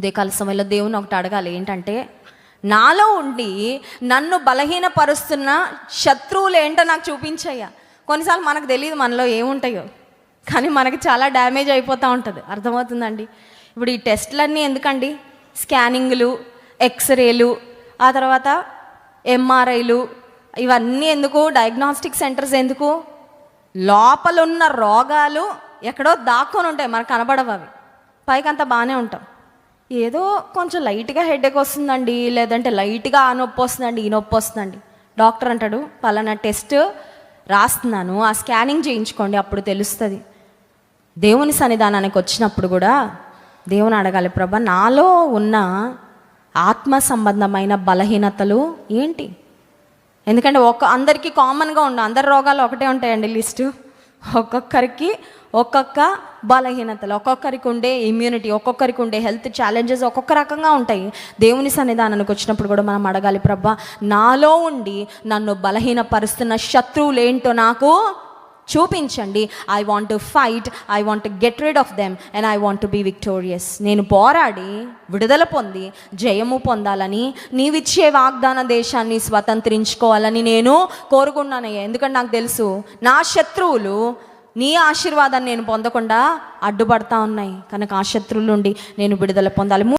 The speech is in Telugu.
ఇదే కాల సమయంలో దేవుని ఒకటి అడగాలి, ఏంటంటే నాలో ఉండి నన్ను బలహీనపరుస్తున్న శత్రువులు ఏంటో నాకు చూపించయ్యా. కొన్నిసార్లు మనకు తెలియదు మనలో ఏముంటాయో, కానీ మనకి చాలా డ్యామేజ్ అయిపోతూ ఉంటుంది. అర్థమవుతుందండి? ఇప్పుడు ఈ టెస్టులన్నీ ఎందుకండి? స్కానింగ్లు, ఎక్స్రేలు, ఆ తర్వాత ఎంఆర్ఐలు, ఇవన్నీ ఎందుకు? డయాగ్నాస్టిక్ సెంటర్స్ ఎందుకు? లోపల ఉన్న రోగాలు ఎక్కడో దాక్కొని ఉంటాయి, మనకు కనబడవు. అవి పైకి అంతా బాగానే ఉంటాం. ఏదో కొంచెం లైట్గా హెడేక్ వస్తుందండి, లేదంటే లైట్గా ఆ నొప్పి వస్తుందండి, ఈ నొప్పి వస్తుందండి. డాక్టర్ అంటాడు పలానా టెస్ట్ రాస్తున్నాను, ఆ స్కానింగ్ చేయించుకోండి, అప్పుడు తెలుస్తుంది. దేవుని సన్నిధానానికి వచ్చినప్పుడు కూడా దేవుని అడగాలి, ప్రభా నాలో ఉన్న ఆత్మ సంబంధమైన బలహీనతలు ఏంటి? ఎందుకంటే అందరికీ కామన్గా ఉండవు, అందరి రోగాలు ఒకటే ఉంటాయండి లిస్టు. ఒక్కొక్కరికి ఒక్కొక్క బలహీనతలు, ఒక్కొక్కరికి ఉండే ఇమ్యూనిటీ, ఒక్కొక్కరికి ఉండే హెల్త్ ఛాలెంజెస్ ఒక్కొక్క రకంగా ఉంటాయి. దేవుని సన్నిధానానికి వచ్చినప్పుడు కూడా మనం అడగాలి, ప్రభా నాలో ఉండి నన్ను బలహీనపరుస్తున్న శత్రువులు ఏంటో నాకు చూపించండి. I want to fight, I want to get rid of them and I want to be victorious. నేను పోరాడి విడుదల పొంది జయము పొందాలని, నీవిచ్చే వాగ్దాన దేశాన్ని స్వతంత్రించుకోవాలని నేను కోరుకున్నానయ్యా. ఎందుకంటే నాకు తెలుసు నా శత్రువులు నీ ఆశీర్వాదాన్ని నేను పొందకుండా అడ్డుపడతా ఉన్నాయి కనుక ఆ శత్రువుల నుండి నేను విడుదల పొందాలి.